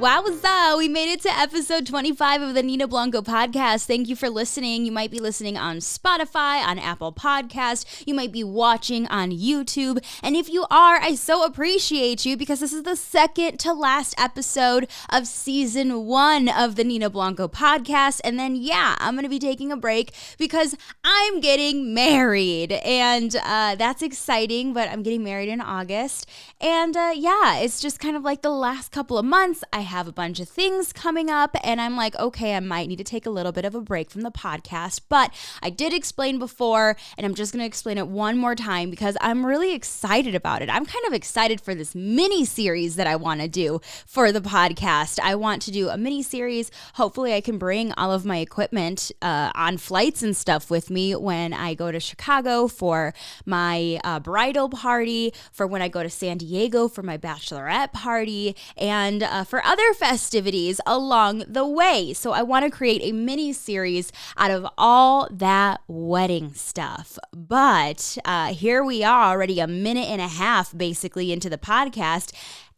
Wowza, we made it to episode 25 of the Nina Blanco podcast. Thank you for listening. You might be listening on Spotify, on Apple Podcast. You might be watching on YouTube. And if you are, I so appreciate you because this is the second to last episode of season 1 of the Nina Blanco podcast. And then, I'm going to be taking a break because I'm getting married. And that's exciting, but I'm getting married in August. And it's just kind of like the last couple of months. I have a bunch of things coming up and I'm like, okay, I might need to take a little bit of a break from the podcast, but I did explain before and I'm just going to explain it one more time because I'm really excited about it. I'm kind of excited for this mini series that I want to do for the podcast. I want to do a mini series. Hopefully I can bring all of my equipment on flights and stuff with me when I go to Chicago for my bridal party, for when I go to San Diego for my bachelorette party, and for other festivities along the way. So I want to create a mini series out of all that wedding stuff. But here we are already a minute and a half basically into the podcast,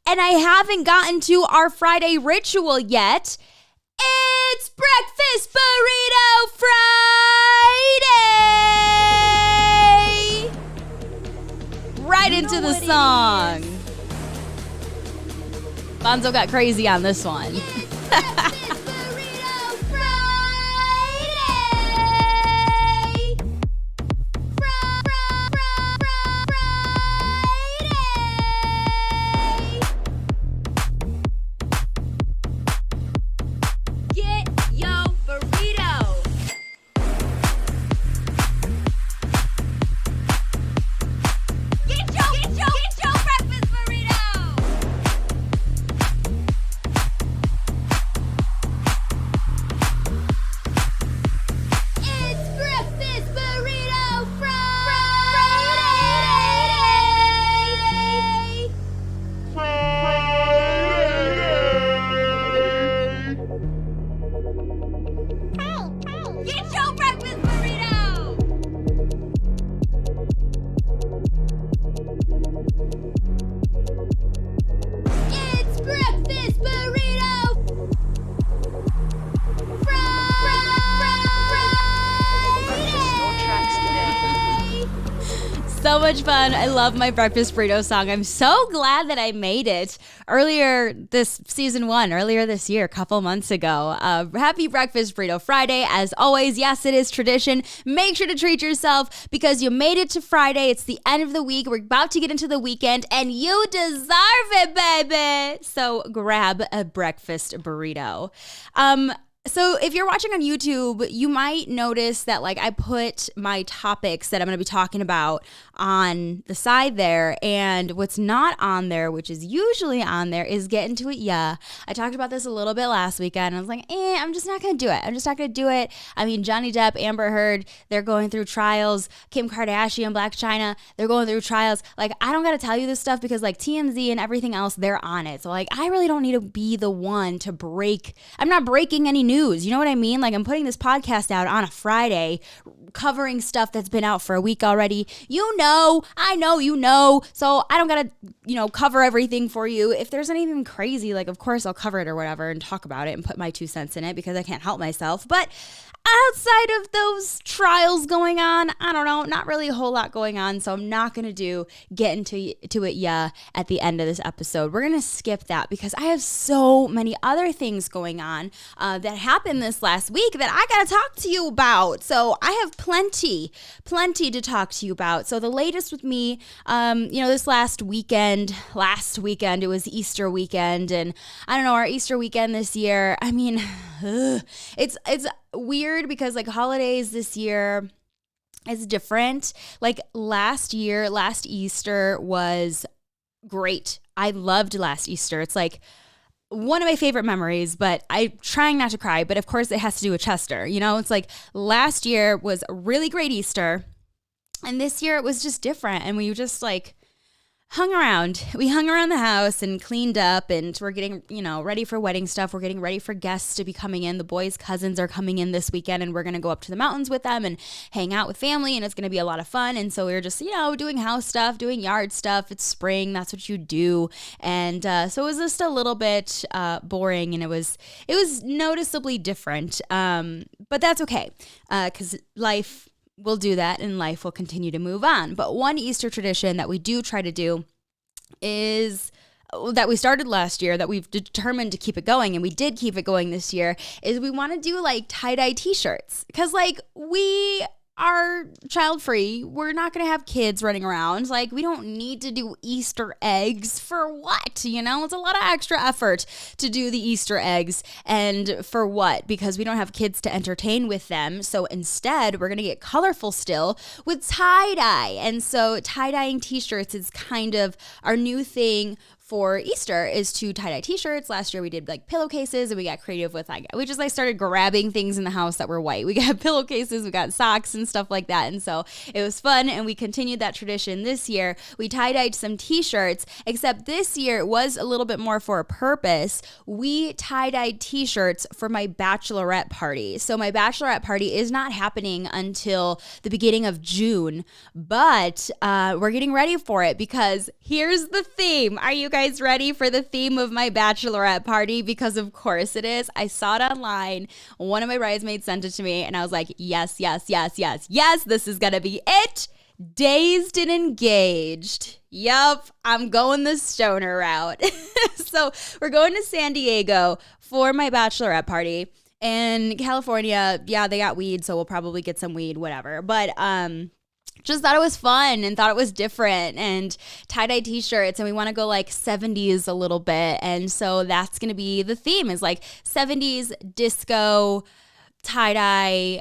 and I haven't gotten to our Friday ritual yet. It's Breakfast Burrito Friday! Right into the song. Bonzo got crazy on this one. Breakfast Burrito Friday! Get your burrito. Get your breakfast burrito. It's Breakfast Burrito Friday! Get your breakfast burrito! It's Breakfast Burrito Friday! So much fun. I love my breakfast burrito song. I'm so glad that I made it earlier this year, a couple months ago. Happy Breakfast Burrito Friday. As always, yes, it is tradition. Make sure to treat yourself because you made it to Friday. It's the end of the week. We're about to get into the weekend and you deserve it, baby. So grab a breakfast burrito. So if you're watching on YouTube, you might notice that I put my topics that I'm going to be talking about on the side there, and what's not on there, which is usually on there, is Get Into It Yeah. I talked about this a little bit last weekend. I was like, I'm just not going to do it. I mean, Johnny Depp, Amber Heard, they're going through trials. Kim Kardashian, Blac Chyna, they're going through trials. I don't got to tell you this stuff because TMZ and everything else, they're on it. So I really don't need to be the one to I'm not breaking any news. You know what I mean? I'm putting this podcast out on a Friday, covering stuff that's been out for a week already. I know you know. So I don't gotta, cover everything for you. If there's anything crazy, of course I'll cover it or whatever and talk about it and put my 2 cents in it because I can't help myself. But outside of those trials going on, I don't know, not really a whole lot going on. So I'm not going to Get into it, yeah, at the end of this episode. We're going to skip that because I have so many other things going on that happened this last week that I got to talk to you about. So I have plenty to talk to you about. So the latest with me, this last weekend, it was Easter weekend. And I don't know, our Easter weekend this year, I mean, it's weird because holidays this year is different. Last Easter was great. I loved last Easter. It's one of my favorite memories, but I'm trying not to cry, but of course it has to do with Chester. It's last year was a really great Easter and this year it was just different. And we just hung around. We hung around the house and cleaned up, and we're getting, ready for wedding stuff. We're getting ready for guests to be coming in. The boys' cousins are coming in this weekend, and we're going to go up to the mountains with them and hang out with family, and it's going to be a lot of fun. And so we were just, doing house stuff, doing yard stuff. It's spring. That's what you do. And so it was just a little bit boring, and it was noticeably different. But that's okay, because life will do that, and life will continue to move on. But one Easter tradition that we do try to do is that we started last year, that we've determined to keep it going, and we did keep it going this year, is we want to do like tie-dye t-shirts, because like we are child-free. We're not going to have kids running around. Like, we don't need to do Easter eggs for what? It's a lot of extra effort to do the Easter eggs. And for what? Because we don't have kids to entertain with them. So instead, we're going to get colorful still with tie-dye. And so tie-dyeing t-shirts is kind of our new thing for Easter, is to tie-dye t-shirts. Last year we did like pillowcases, and we got creative with we just started grabbing things in the house that were white. We got pillowcases, we got socks and stuff like that. And so it was fun, and we continued that tradition this year. We tie-dyed some t-shirts, except this year it was a little bit more for a purpose. We tie-dyed t-shirts for my bachelorette party. So my bachelorette party is not happening until the beginning of June, but we're getting ready for it, because here's the theme. Are you guys ready for the theme of my bachelorette party? Because of course it is. I saw it online. One of my bridesmaids sent it to me, and I was like, yes, this is gonna be it. Dazed and engaged. Yup, I'm going the stoner route. So we're going to San Diego for my bachelorette party. And California, yeah, they got weed, so we'll probably get some weed, whatever. But just thought it was fun and thought it was different, and tie-dye t-shirts, and we want to go like 70s a little bit. And so that's going to be the theme, is like 70s disco, tie-dye,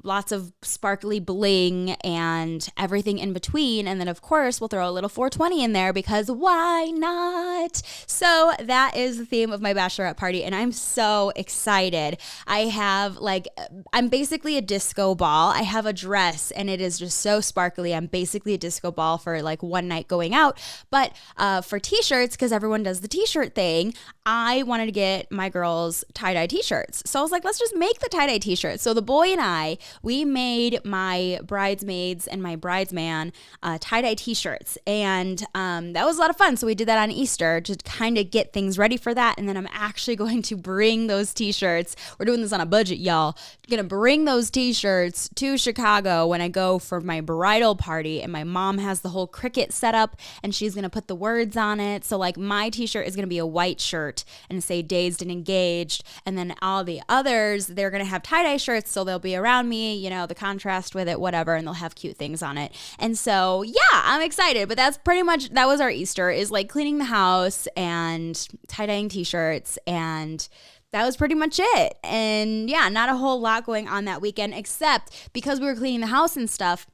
lots of sparkly bling and everything in between. And then of course we'll throw a little 420 in there, because why not? So that is the theme of my bachelorette party, and I'm so excited. I'm basically a disco ball. I have a dress, and it is just so sparkly. I'm basically a disco ball for like one night going out. But for t-shirts, because everyone does the t-shirt thing, I wanted to get my girls tie-dye t-shirts. So I was like, let's just make the tie-dye t-shirts. So the boy and I, we made my bridesmaids and my bridesman tie-dye t-shirts, and that was a lot of fun. So we did that on Easter to kind of get things ready for that. And then I'm actually going to bring those t-shirts. We're doing this on a budget, y'all. I'm gonna bring those t-shirts to Chicago when I go for my bridal party, and my mom has the whole Cricut set up, and she's gonna put the words on it. So like my t-shirt is gonna be a white shirt and say Dazed and Engaged, and then all the others, they're gonna have tie-dye shirts, so they'll be around me, the contrast with it, whatever, and they'll have cute things on it. And so yeah, I'm excited. But that's pretty much, that was our Easter, is like cleaning the house and tie-dyeing t-shirts, and that was pretty much it. And yeah, not a whole lot going on that weekend, except because we were cleaning the house and stuff.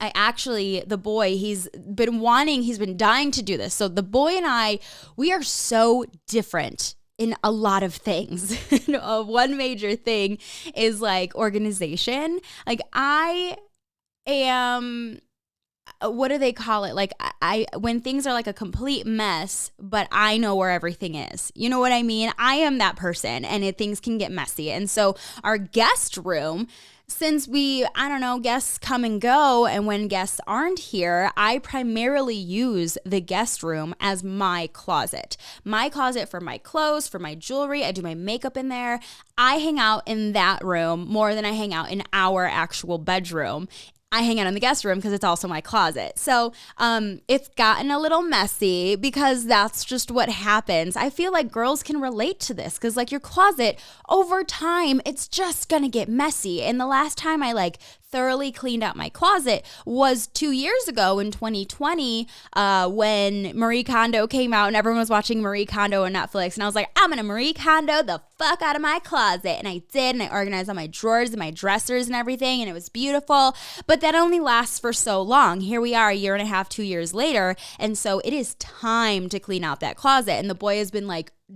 The boy, he's been dying to do this. So the boy and I, we are so different in a lot of things. One major thing is like organization. Like I am, what do they call it? Like when things are like a complete mess, but I know where everything is. You know what I mean? I am that person, and things can get messy. And so our guest room, since guests come and go, and when guests aren't here, I primarily use the guest room as my closet. My closet for my clothes, for my jewelry. I do my makeup in there. I hang out in that room more than I hang out in our actual bedroom. I hang out in the guest room because it's also my closet. So it's gotten a little messy, because that's just what happens. I feel like girls can relate to this, because like your closet, over time, it's just gonna get messy. And the last time I thoroughly cleaned out my closet was 2 years ago in 2020, when Marie Kondo came out and everyone was watching Marie Kondo on Netflix. And I was like, I'm gonna Marie Kondo the fuck out of my closet. And I did, and I organized all my drawers and my dressers and everything, and it was beautiful. But that only lasts for so long. Here we are, a year and a half, 2 years later. And so it is time to clean out that closet. And the boy has been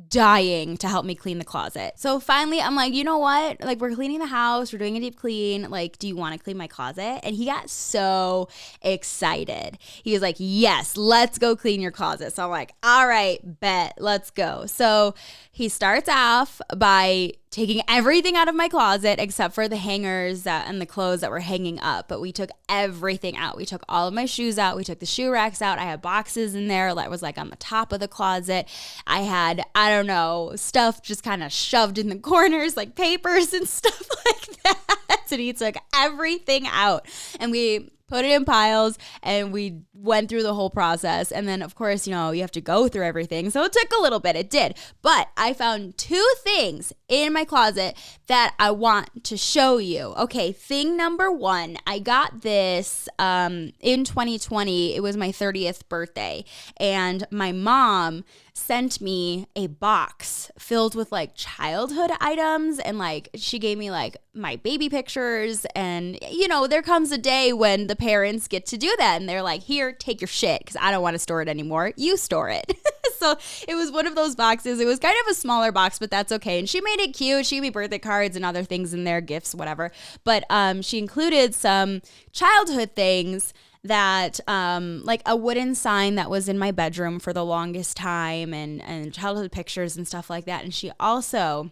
dying to help me clean the closet. So finally, I'm like, you know what? Like, we're cleaning the house. We're doing a deep clean. Like, do you want to clean my closet? And he got so excited. He was like, yes, let's go clean your closet. So I'm like, all right, bet, let's go. So he starts off by taking everything out of my closet except for the hangers and the clothes that were hanging up. But we took everything out. We took all of my shoes out. We took the shoe racks out. I had boxes in there that was like on the top of the closet. I had, I don't know, stuff just kind of shoved in the corners, like papers and stuff like that. And he took everything out and we put it in piles and we went through the whole process. And then, of course, you know, you have to go through everything. So it took a little bit. It did. But I found two things in my closet that I want to show you. Okay, thing number one, I got this in 2020. It was my 30th birthday. And my mom sent me a box filled with like childhood items, and like she gave me like my baby pictures, and you know, there comes a day when the parents get to do that and they're like, here, take your shit because I don't want to store it anymore, you store it. So it was one of those boxes. It was kind of a smaller box, but that's okay. And she made it cute. She gave me birthday cards and other things in there, gifts, whatever. But she included some childhood things that like a wooden sign that was in my bedroom for the longest time, and childhood pictures and stuff like that. And she also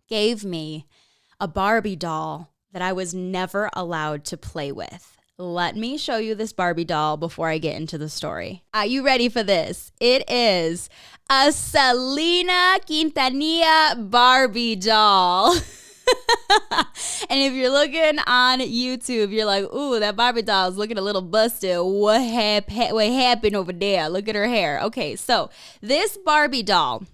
gave me a Barbie doll that I was never allowed to play with. Let me show you this Barbie doll before I get into the story. Are you ready for this? It is a Selena Quintanilla Barbie doll. And if you're looking on YouTube, you're like, ooh, that Barbie doll is looking a little busted. What happened over there? Look at her hair. Okay, so this Barbie doll,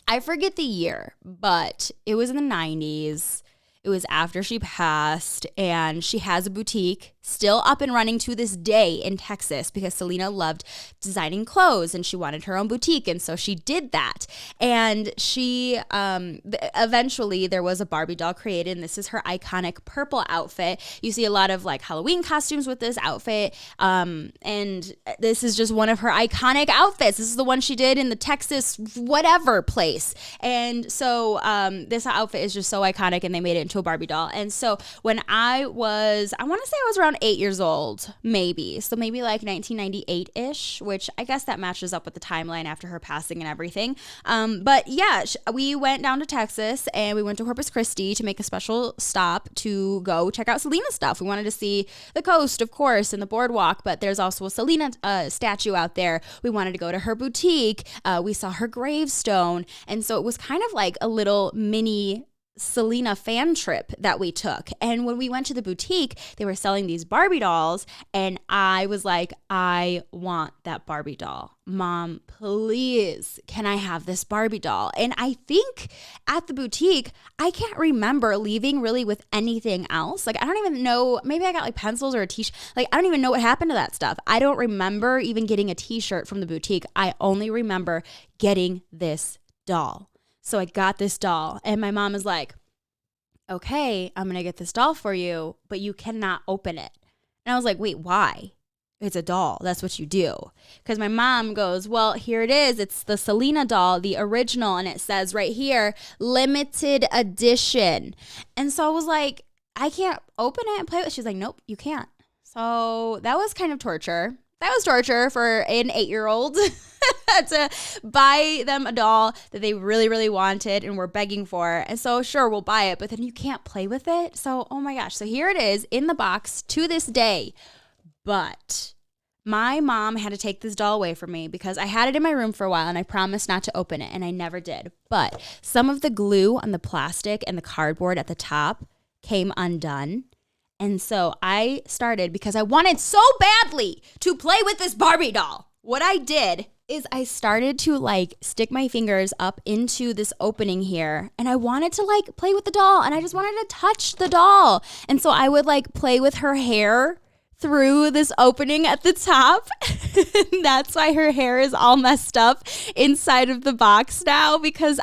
I forget the year, but it was in the 90s. It was after she passed, and she has a boutique still up and running to this day in Texas because Selena loved designing clothes and she wanted her own boutique. And so she did that. And she, eventually there was a Barbie doll created, and this is her iconic purple outfit. You see a lot of like Halloween costumes with this outfit. And this is just one of her iconic outfits. This is the one she did in the Texas whatever place. And so this outfit is just so iconic, and they made it into a Barbie doll. And so when I want to say I was around 8 years old, maybe. So maybe like 1998-ish, which I guess that matches up with the timeline after her passing and everything. But yeah, we went down to Texas and we went to Corpus Christi to make a special stop to go check out Selena stuff. We wanted to see the coast, of course, and the boardwalk, but there's also a Selena statue out there. We wanted to go to her boutique. We saw her gravestone. And so it was kind of like a little mini Selena fan trip that we took. And when we went to the boutique, they were selling these Barbie dolls, and I was like, I want that Barbie doll. Mom, please, can I have this Barbie doll? And I think at the boutique, I can't remember leaving really with anything else. Like, I don't even know, maybe I got like pencils or a t-shirt. Like, I don't even know what happened to that stuff. I don't remember even getting a t-shirt from the boutique. I only remember getting this doll. So I got this doll, and my mom is like, okay, I'm going to get this doll for you, but you cannot open it. And I was like, wait, why? It's a doll. That's what you do. Because my mom goes, well, here it is. It's the Selena doll, the original. And it says right here, limited edition. And so I was like, I can't open it and play with it. She's like, nope, you can't. So that was kind of torture. That was torture for an 8-year-old to buy them a doll that they really, really wanted and were begging for. And so sure, we'll buy it, but then you can't play with it. So, oh my gosh. So here it is in the box to this day. But my mom had to take this doll away from me because I had it in my room for a while and I promised not to open it, and I never did. But some of the glue on the plastic and the cardboard at the top came undone. And so I started, because I wanted so badly to play with this Barbie doll. What I did is I started to like stick my fingers up into this opening here, and I wanted to like play with the doll, and I just wanted to touch the doll. And so I would like play with her hair through this opening at the top. That's why her hair is all messed up inside of the box now, because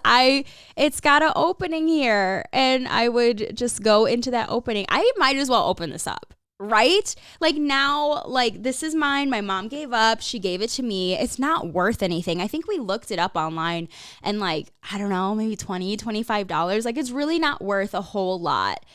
it's got an opening here, and I would just go into that opening. I might as well open this up. Right? Like now, like this is mine. My mom gave up. She gave it to me. It's not worth anything. I think we looked it up online and like, I don't know, maybe $25. Like it's really not worth a whole lot,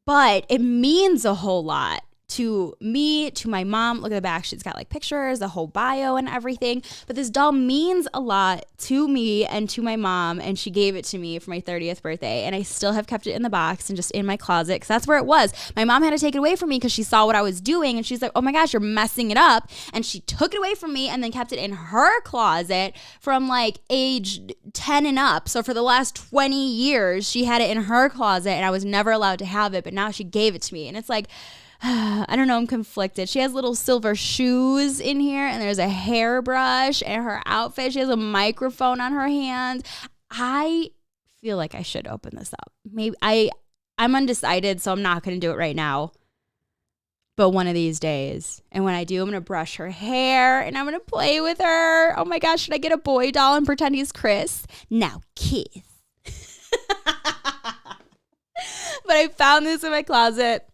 but it means a whole lot to me, to my mom. Look at the back. She's got like pictures, the whole bio and everything. But this doll means a lot to me and to my mom. And she gave it to me for my 30th birthday. And I still have kept it in the box and just in my closet because that's where it was. My mom had to take it away from me because she saw what I was doing. And she's like, oh my gosh, you're messing it up. And she took it away from me and then kept it in her closet from like age 10 and up. So for the last 20 years, she had it in her closet and I was never allowed to have it. But now she gave it to me. And it's like, I don't know, I'm conflicted. She has little silver shoes in here and there's a hairbrush and her outfit. She has a microphone on her hand. I feel like I should open this up. Maybe I'm undecided, so I'm not going to do it right now. But one of these days, and when I do, I'm going to brush her hair and I'm going to play with her. Oh my gosh, should I get a boy doll and pretend he's Chris? Now kiss. But I found this in my closet.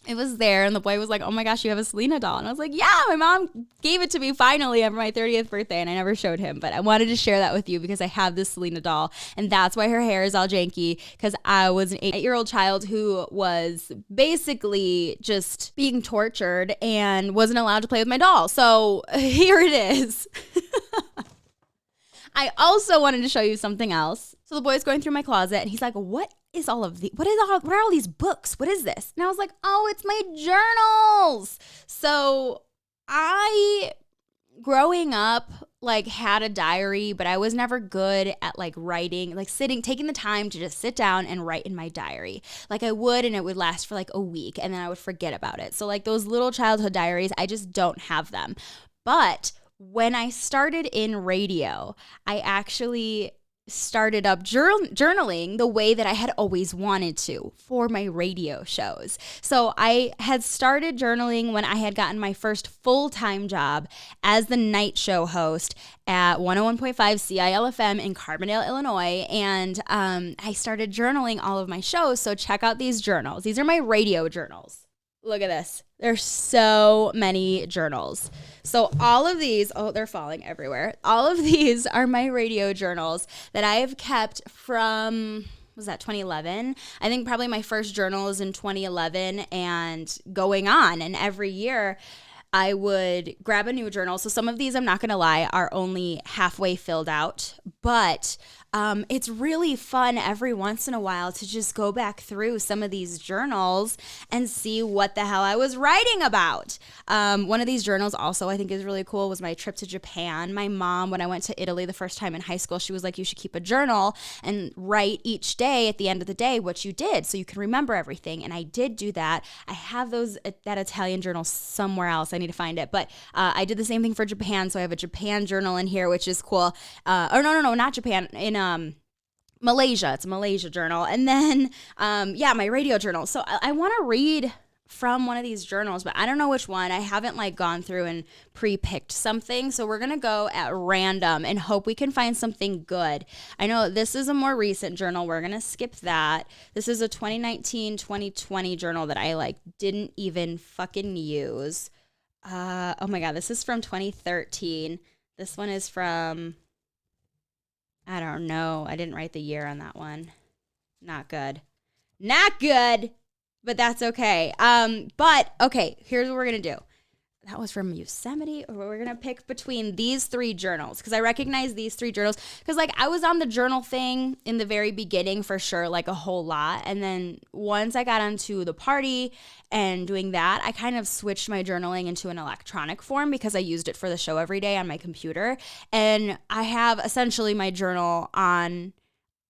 It was there, and the boy was like, oh my gosh, you have a Selena doll. And I was like, yeah, my mom gave it to me finally for my 30th birthday, and I never showed him. But I wanted to share that with you because I have this Selena doll, and that's why her hair is all janky, because I was an 8-year-old child who was basically just being tortured and wasn't allowed to play with my doll. So here it is. I also wanted to show you something else. So the boy's going through my closet, and he's like, what are all these books? What is this? And I was like, oh, it's my journals. So I, growing up, like had a diary, but I was never good at like writing, like taking the time to just sit down and write in my diary. Like I would, and it would last for like a week and then I would forget about it. So like those little childhood diaries, I just don't have them. But when I started in radio, I actually started up journaling the way that I had always wanted to for my radio shows. So I had started journaling when I had gotten my first full-time job as the night show host at 101.5 CIL-FM in Carbondale, Illinois. And I started journaling all of my shows. So check out these journals. These are my radio journals. Look at this. There's so many journals. So all of these, oh, they're falling everywhere. All of these are my radio journals that I have kept from, was that 2011? I think probably my first journal is in 2011 and going on. And every year I would grab a new journal. So some of these, I'm not going to lie, are only halfway filled out. But it's really fun every once in a while to just go back through some of these journals and see what the hell I was writing about. One of these journals also I think is really cool was my trip to Japan. My mom, when I went to Italy the first time in high school, she was like, you should keep a journal and write each day at the end of the day what you did so you can remember everything. And I did do that. I have that Italian journal somewhere else. I need to find it. But I did the same thing for Japan. So I have a Japan journal in here, which is cool. No, not Japan. In Malaysia. It's a Malaysia journal. And then, my radio journal. So I want to read from one of these journals, but I don't know which one. I haven't like gone through and pre-picked something. So we're going to go at random and hope we can find something good. I know this is a more recent journal. We're going to skip that. This is a 2019-2020 journal that I like didn't even fucking use. Oh my God, this is from 2013. This one is from, I don't know. I didn't write the year on that one. Not good. Not good, but that's okay. But okay, here's what we're going to do. That was from Yosemite, or we're going to pick between these three journals because I recognize these three journals because like I was on the journal thing in the very beginning for sure, like a whole lot. And then once I got onto the party and doing that, I kind of switched my journaling into an electronic form because I used it for the show every day on my computer. And I have essentially my journal on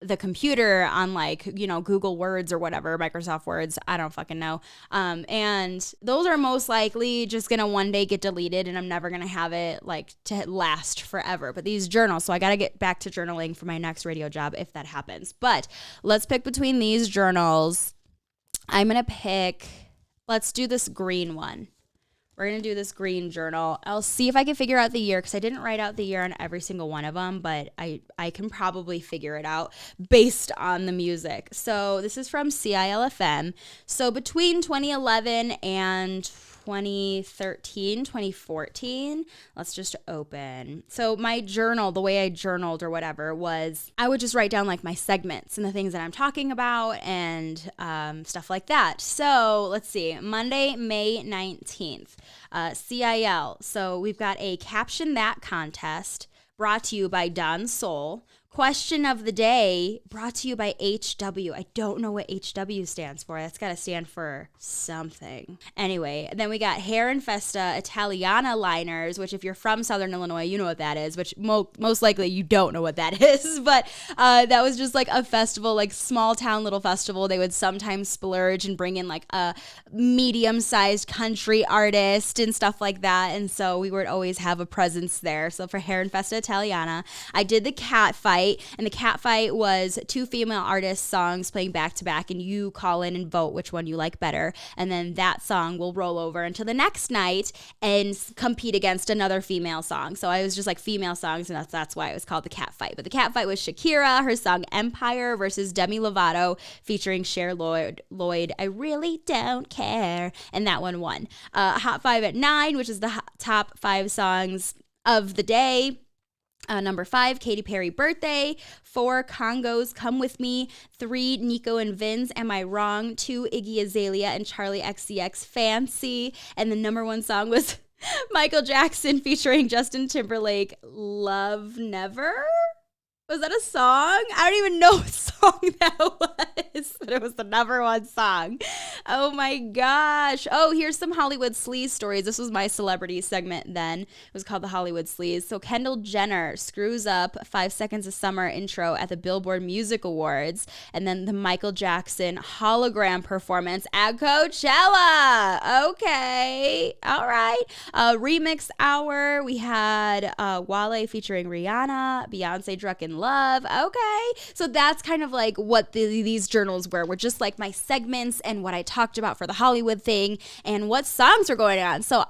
the computer on like, Google Words or whatever, Microsoft Words, I don't fucking know. And those are most likely just going to one day get deleted and I'm never going to have it like to last forever. But these journals, so I got to get back to journaling for my next radio job if that happens. But let's pick between these journals. I'm going to pick, let's do this green one. We're going to do this green journal. I'll see if I can figure out the year because I didn't write out the year on every single one of them, but I can probably figure it out based on the music. So this is from CILFM. So between 2011 and 2013, 2014. Let's just open. So my journal, the way I journaled or whatever was I would just write down like my segments and the things that I'm talking about and stuff like that. So let's see, Monday, May 19th, CIL. So we've got a Caption That contest brought to you by Don Soul. Question of the day brought to you by HW. I don't know what HW stands for. That's got to stand for something. Anyway, then we got Hair and Festa Italiana liners, which if you're from Southern Illinois, you know what that is, which most likely you don't know what that is. But that was just like a festival, like small town little festival. They would sometimes splurge and bring in like a medium-sized country artist and stuff like that. And so we would always have a presence there. So for Hair and Festa Italiana, I did the cat fight. And the cat fight was two female artists' songs playing back to back, and you call in and vote which one you like better. And then that song will roll over until the next night and compete against another female song. So I was just like female songs, and that's why it was called the cat fight. But the cat fight was Shakira, her song Empire versus Demi Lovato featuring Cher Lloyd, I Really Don't Care. And that one won. Hot 5 at 9, which is the top 5 songs of the day. Number 5, Katy Perry Birthday. 4, Congo's Come With Me. 3, Nico and Vinz, Am I Wrong? 2, Iggy Azalea and Charlie XCX, Fancy. And the number 1 song was Michael Jackson featuring Justin Timberlake, Love Never. Was that a song? I don't even know what song that was, but it was the number 1 song. Oh my gosh. Oh, here's some Hollywood sleaze stories. This was my celebrity segment then. It was called the Hollywood sleaze. So Kendall Jenner screws up 5 Seconds of Summer intro at the Billboard Music Awards. And then the Michael Jackson hologram performance at Coachella. Okay. All right. Remix hour. We had Wale featuring Rihanna, Beyonce Drunk in Love. Okay. So that's kind of like what these journals were just like my segments and what I talked about for the Hollywood thing and what songs are going on. So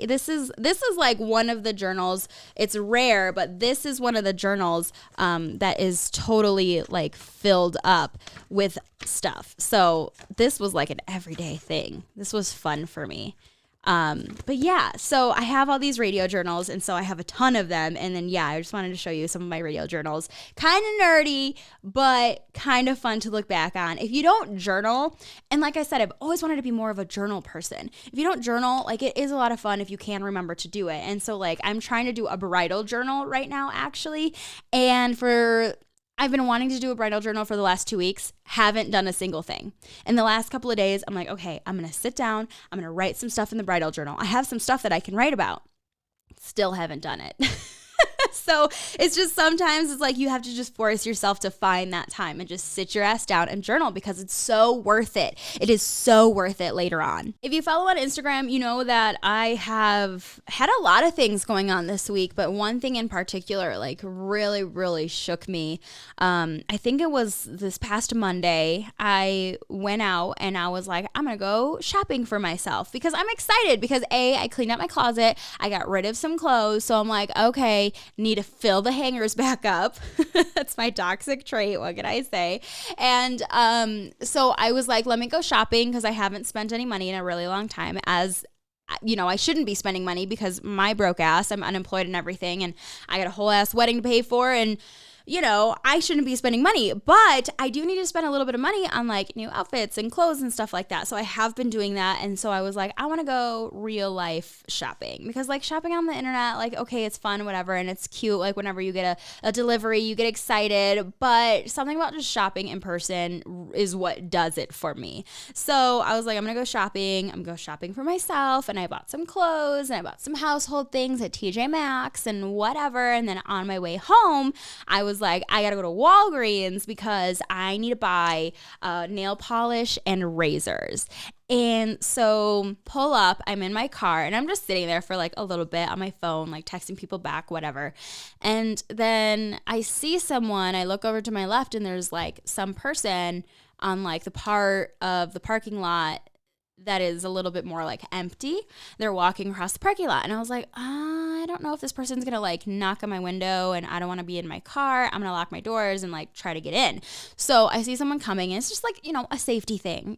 this is like one of the journals. It's rare, but this is one of the journals that is totally like filled up with stuff. So this was like an everyday thing. This was fun for me. But yeah, so I have all these radio journals, and so I have a ton of them. And then, yeah, I just wanted to show you some of my radio journals. Kind of nerdy, but kind of fun to look back on. If you don't journal, and like I said, I've always wanted to be more of a journal person. If you don't journal, like it is a lot of fun if you can remember to do it. And so like I'm trying to do a bridal journal right now, actually. And I've been wanting to do a bridal journal for the last 2 weeks, haven't done a single thing. In the last couple of days, I'm like, okay, I'm going to sit down. I'm going to write some stuff in the bridal journal. I have some stuff that I can write about. Still haven't done it. So it's just sometimes it's like you have to just force yourself to find that time and just sit your ass down and journal because it's so worth it. It is so worth it later on. If you follow on Instagram, you know that I have had a lot of things going on this week, but one thing in particular like really, really shook me. I think it was this past Monday. I went out and I was like, I'm going to go shopping for myself because I'm excited because I cleaned out my closet. I got rid of some clothes. So I'm like, okay, need to fill the hangers back up. That's my toxic trait. What can I say? And so I was like, let me go shopping because I haven't spent any money in a really long time. As you know, I shouldn't be spending money because my broke ass, I'm unemployed and everything, and I got a whole ass wedding to pay for, and you know, I shouldn't be spending money, but I do need to spend a little bit of money on like new outfits and clothes and stuff like that. So I have been doing that. And so I was like, I want to go real life shopping because like shopping on the internet, like, okay, it's fun, whatever. And it's cute. Like whenever you get a delivery, you get excited, but something about just shopping in person is what does it for me. So I was like, I'm going to go shopping. I'm going to go shopping for myself. And I bought some clothes and I bought some household things at TJ Maxx and whatever. And then on my way home, I was like, I gotta go to Walgreens because I need to buy nail polish and razors. And so pull up, I'm in my car and I'm just sitting there for like a little bit on my phone, like texting people back, whatever. And then I see someone, I look over to my left and there's like some person on like the part of the parking lot that is a little bit more like empty. They're walking across the parking lot. And I was like, I don't know if this person's going to like knock on my window and I don't want to be in my car. I'm going to lock my doors and like try to get in. So I see someone coming and it's just like, a safety thing.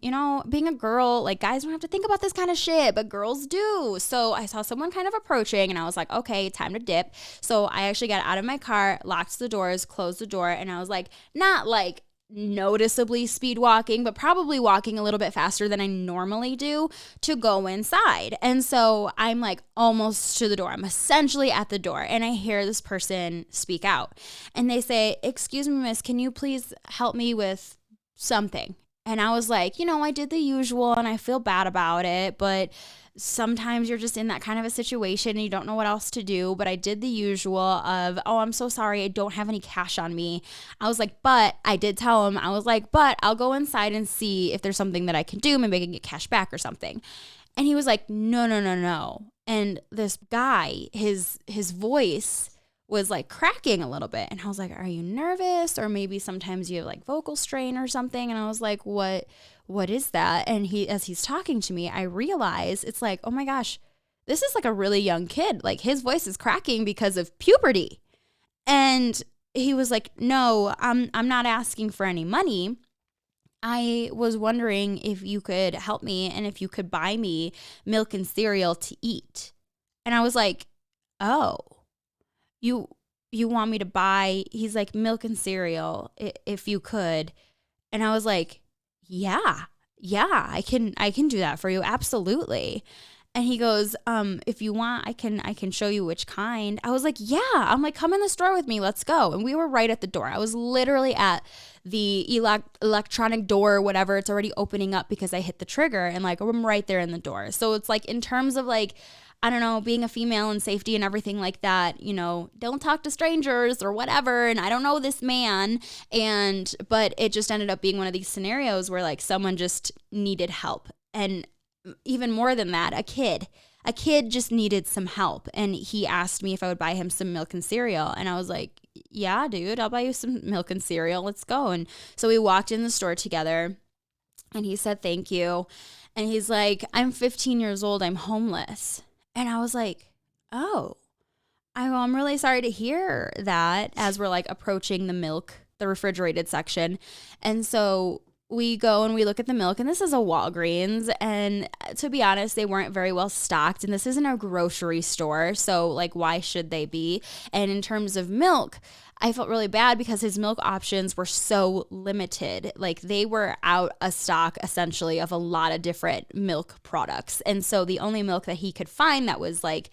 Being a girl, like guys don't have to think about this kind of shit, but girls do. So I saw someone kind of approaching and I was like, okay, time to dip. So I actually got out of my car, locked the doors, closed the door, and I was like, not like noticeably speed walking, but probably walking a little bit faster than I normally do to go inside. And so I'm like almost to the door. I'm essentially at the door and I hear this person speak out and they say, "Excuse me, miss, can you please help me with something?" And I was like, I did the usual and I feel bad about it, but sometimes you're just in that kind of a situation and you don't know what else to do. But I did the usual of, "Oh, I'm so sorry, I don't have any cash on me." I was like, but I did tell him, I was like, but I'll go inside and see if there's something that I can do. Maybe I can get cash back or something. And he was like, no, no, no, no. And this guy, his voice was like cracking a little bit. And I was like, "Are you nervous? Or maybe sometimes you have like vocal strain or something?" And I was like, what is that? And as he's talking to me, I realize it's like, oh my gosh, this is like a really young kid. Like his voice is cracking because of puberty. And he was like, "No, I'm not asking for any money. I was wondering if you could help me and if you could buy me milk and cereal to eat." And I was like, "Oh, you want me to buy," he's like, "milk and cereal if you could." And I was like, yeah, I can do that for you. Absolutely. And he goes, "If you want, I can show you which kind." I was like, yeah. I'm like, "Come in the store with me. Let's go." And we were right at the door. I was literally at the electronic door, whatever. It's already opening up because I hit the trigger and like, I'm right there in the door. So it's like, in terms of like, I don't know, being a female and safety and everything like that, don't talk to strangers or whatever. And I don't know this man. But it just ended up being one of these scenarios where like someone just needed help. And even more than that, a kid just needed some help. And he asked me if I would buy him some milk and cereal. And I was like, "Yeah, dude, I'll buy you some milk and cereal. Let's go." And so we walked in the store together and he said, "Thank you." And he's like, "I'm 15 years old. I'm homeless." And I was like, "Oh, I'm really sorry to hear that," as we're like approaching the refrigerated section. And so we go and we look at the milk, and this is a Walgreens. And to be honest, they weren't very well stocked. And this isn't a grocery store. So like, why should they be? And in terms of milk, I felt really bad because his milk options were so limited. Like they were out of stock essentially of a lot of different milk products. And so the only milk that he could find that was like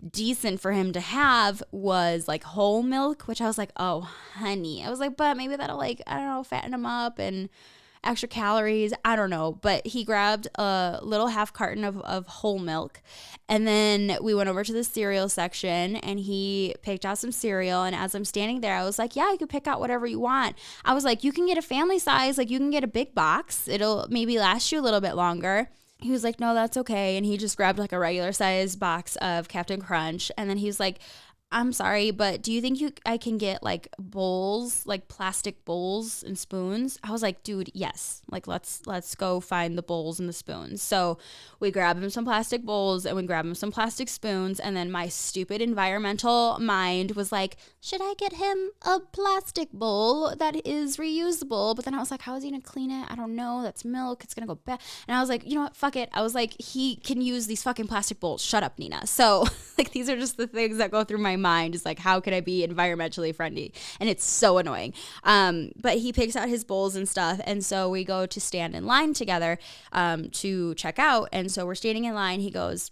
decent for him to have was like whole milk, which I was like, "Oh, honey." I was like, but maybe that'll like, I don't know, fatten him up and extra calories. I don't know. But he grabbed a little half carton of whole milk. And then we went over to the cereal section and he picked out some cereal. And as I'm standing there, I was like, "Yeah, you can pick out whatever you want." I was like, "You can get a family size. Like you can get a big box. It'll maybe last you a little bit longer." He was like, "No, that's okay." And he just grabbed like a regular size box of Captain Crunch. And then he's like, "I'm sorry, but do you think I can get like bowls, like plastic bowls and spoons?" I was like, "Dude, yes. Like let's go find the bowls and the spoons." So we grab him some plastic bowls and we grab him some plastic spoons. And then my stupid environmental mind was like, should I get him a plastic bowl that is reusable? But then I was like, how is he gonna clean it? I don't know. That's milk. It's gonna go bad. And I was like, you know what? Fuck it. I was like, he can use these fucking plastic bowls. Shut up, Nina. So like, these are just the things that go through my mind, is like, how could I be environmentally friendly? And it's so annoying. But he picks out his bowls and stuff. And so we go to stand in line together to check out. And so we're standing in line. He goes,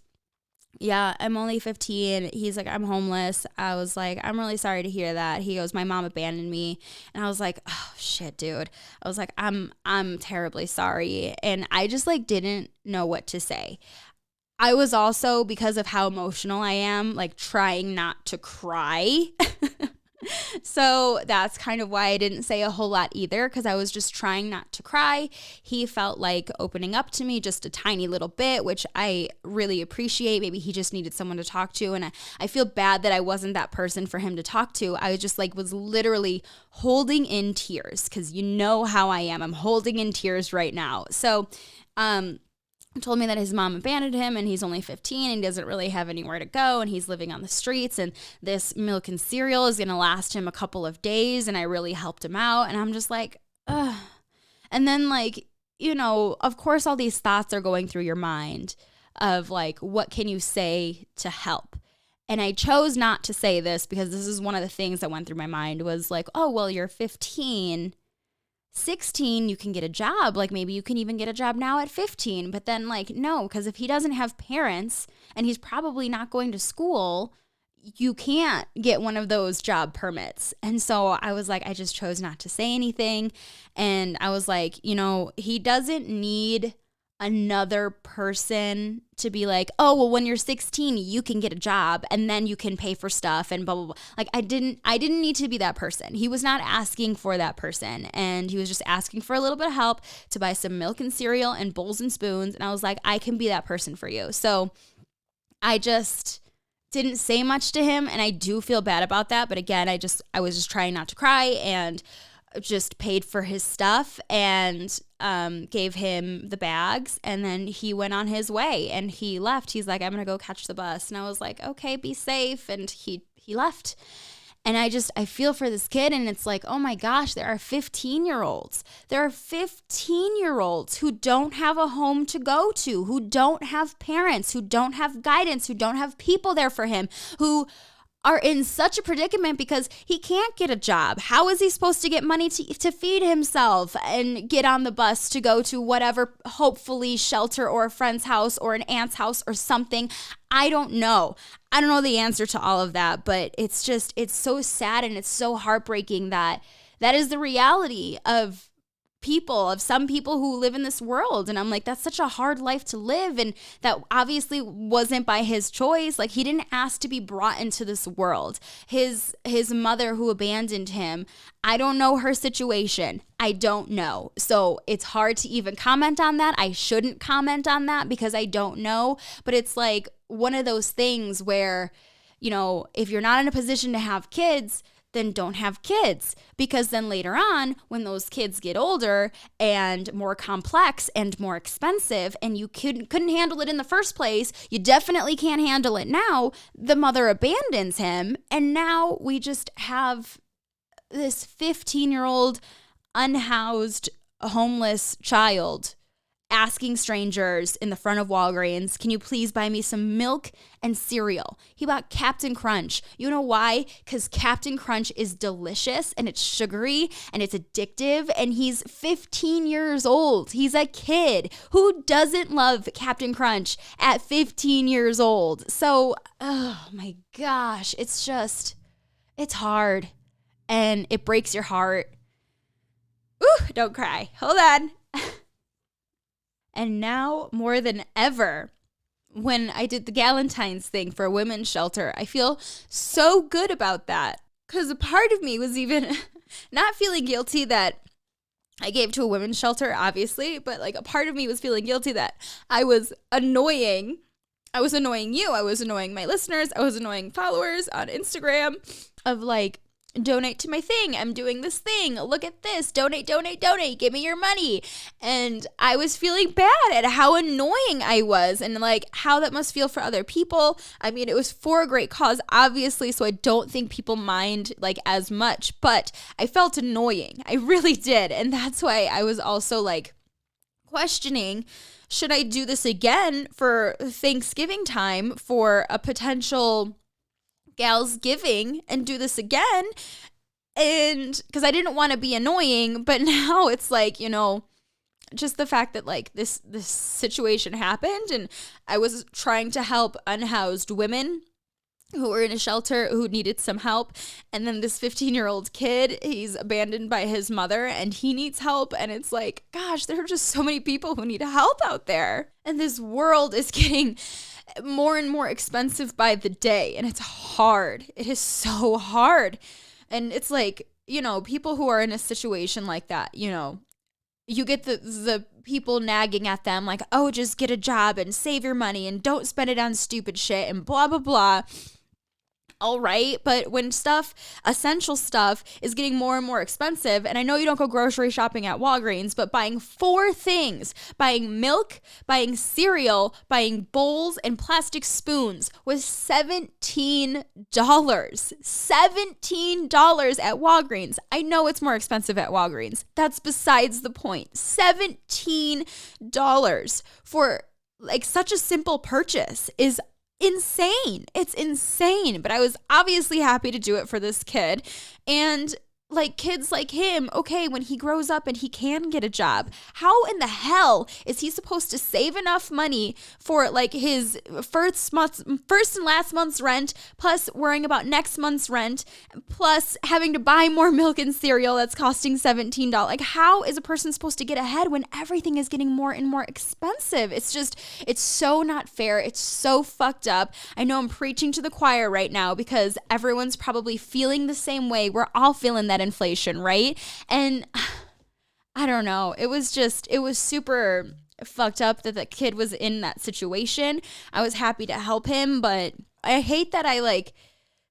"Yeah, I'm only 15. He's like, "I'm homeless." I was like, "I'm really sorry to hear that." He goes, "My mom abandoned me." And I was like, "Oh shit, dude." I was like, I'm terribly sorry. And I just like didn't know what to say. I was also, because of how emotional I am, like trying not to cry. So that's kind of why I didn't say a whole lot either, because I was just trying not to cry. He felt like opening up to me just a tiny little bit, which I really appreciate. Maybe he just needed someone to talk to. And I feel bad that I wasn't that person for him to talk to. I just like was literally holding in tears, because you know how I am. I'm holding in tears right now. So told me that his mom abandoned him and he's only 15 and he doesn't really have anywhere to go and he's living on the streets and this milk and cereal is going to last him a couple of days and I really helped him out. And I'm just like, ugh. And then like, of course all these thoughts are going through your mind of like, what can you say to help? And I chose not to say this because this is one of the things that went through my mind was like, oh, well, you're 15, 16, you can get a job. Like maybe you can even get a job now at 15. But then like, no, because if he doesn't have parents and he's probably not going to school, you can't get one of those job permits. And so I was like, I just chose not to say anything. And I was like, he doesn't need another person to be like, oh, well, when you're 16, you can get a job and then you can pay for stuff and blah, blah, blah. Like I didn't need to be that person. He was not asking for that person. And he was just asking for a little bit of help to buy some milk and cereal and bowls and spoons. And I was like, I can be that person for you. So I just didn't say much to him. And I do feel bad about that. But again, I was just trying not to cry and just paid for his stuff and gave him the bags, and then he went on his way and he left. He's like, I'm gonna go catch the bus. And I was like, okay, be safe. And he left. And I feel for this kid, and it's like, oh my gosh, there are 15-year-olds. There are 15-year-olds who don't have a home to go to, who don't have parents, who don't have guidance, who don't have people there for him, who are in such a predicament because he can't get a job. How is he supposed to get money to feed himself and get on the bus to go to whatever, hopefully shelter or a friend's house or an aunt's house or something? I don't know. I don't know the answer to all of that, but it's so sad and it's so heartbreaking that is the reality of some people who live in this world. And I'm like, that's such a hard life to live. And that obviously wasn't by his choice. Like he didn't ask to be brought into this world. His mother who abandoned him, I don't know her situation. I don't know. So it's hard to even comment on that. I shouldn't comment on that because I don't know. But it's like one of those things where, if you're not in a position to have kids, then don't have kids, because then later on when those kids get older and more complex and more expensive and you couldn't handle it in the first place, you definitely can't handle it now, the mother abandons him, and now we just have this 15-year-old unhoused homeless child asking strangers in the front of Walgreens, can you please buy me some milk and cereal? He bought Captain Crunch. You know why? Because Captain Crunch is delicious and it's sugary and it's addictive, and he's 15 years old. He's a kid. Who doesn't love Captain Crunch at 15 years old? So, oh my gosh, it's hard and it breaks your heart. Ooh, don't cry. Hold on. And now more than ever, when I did the Galentine's thing for a women's shelter, I feel so good about that. Because a part of me was even not feeling guilty that I gave to a women's shelter, obviously, but like a part of me was feeling guilty that I was annoying. I was annoying you. I was annoying my listeners. I was annoying followers on Instagram of like, donate to my thing. I'm doing this thing. Look at this. Donate. Give me your money. And I was feeling bad at how annoying I was and like how that must feel for other people. I mean, it was for a great cause, obviously, so I don't think people mind like as much, but I felt annoying. I really did. And that's why I was also like questioning, should I do this again for Thanksgiving time for a potential Gals Giving and do this again? And because I didn't want to be annoying, but now it's like, just the fact that like this situation happened and I was trying to help unhoused women who were in a shelter who needed some help, and then this 15-year-old kid, he's abandoned by his mother and he needs help, and it's like, gosh, there are just so many people who need help out there, and this world is getting more and more expensive by the day, and it's hard. It is so hard. And it's like, people who are in a situation like that, you get the people nagging at them like, oh, just get a job and save your money and don't spend it on stupid shit and blah, blah, blah. all right. But when essential stuff is getting more and more expensive, and I know you don't go grocery shopping at Walgreens, but buying 4 things, buying milk, buying cereal, buying bowls and plastic spoons was $17. $17 at Walgreens. I know it's more expensive at Walgreens. That's besides the point. $17 for like such a simple purchase is insane. It's insane. But I was obviously happy to do it for this kid. And like kids like him, okay, when he grows up and he can get a job, how in the hell is he supposed to save enough money for like his first and last month's rent, plus worrying about next month's rent, plus having to buy more milk and cereal that's costing $17? Like, how is a person supposed to get ahead when everything is getting more and more expensive? It's so not fair. It's so fucked up. I know I'm preaching to the choir right now because everyone's probably feeling the same way. We're all feeling that inflation, right? And I don't know. It was super fucked up that the kid was in that situation. I was happy to help him, but I hate that I like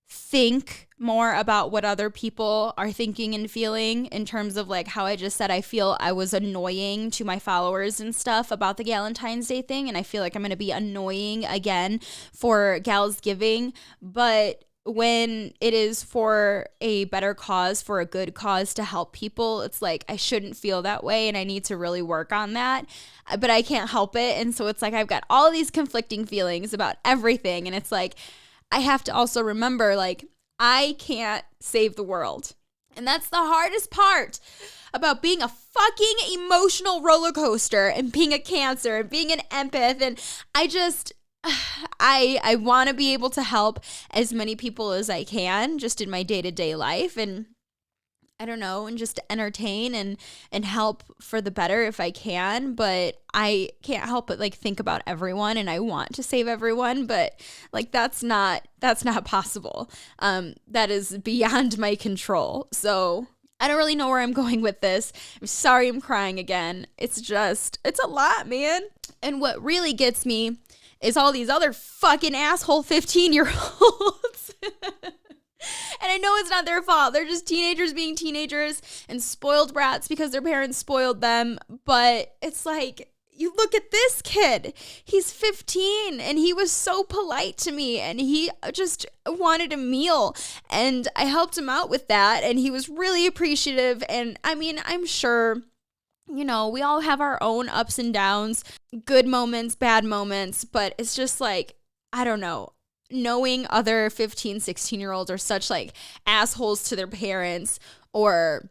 think more about what other people are thinking and feeling in terms of like how I just said I feel I was annoying to my followers and stuff about the Galentine's Day thing, and I feel like I'm going to be annoying again for Gals Giving, but when it is for a better cause, for a good cause to help people, it's like I shouldn't feel that way and I need to really work on that, but I can't help it. And so it's like I've got all these conflicting feelings about everything, and it's like I have to also remember like I can't save the world. And that's the hardest part about being a fucking emotional roller coaster and being a Cancer and being an empath. And I want to be able to help as many people as I can just in my day-to-day life, and I don't know, and just entertain and help for the better if I can, but I can't help but like think about everyone, and I want to save everyone, but like that's not possible. That is beyond my control. So I don't really know where I'm going with this. I'm sorry I'm crying again. It's a lot, man. And what really gets me is all these other fucking asshole 15-year-olds. And I know it's not their fault. They're just teenagers being teenagers and spoiled brats because their parents spoiled them. But it's like, you look at this kid. He's 15 and he was so polite to me and he just wanted a meal. And I helped him out with that and he was really appreciative. And I mean, I'm sure, you know, we all have our own ups and downs, good moments, bad moments, but it's just like, I don't know, knowing other 15, 16-year-olds are such like assholes to their parents or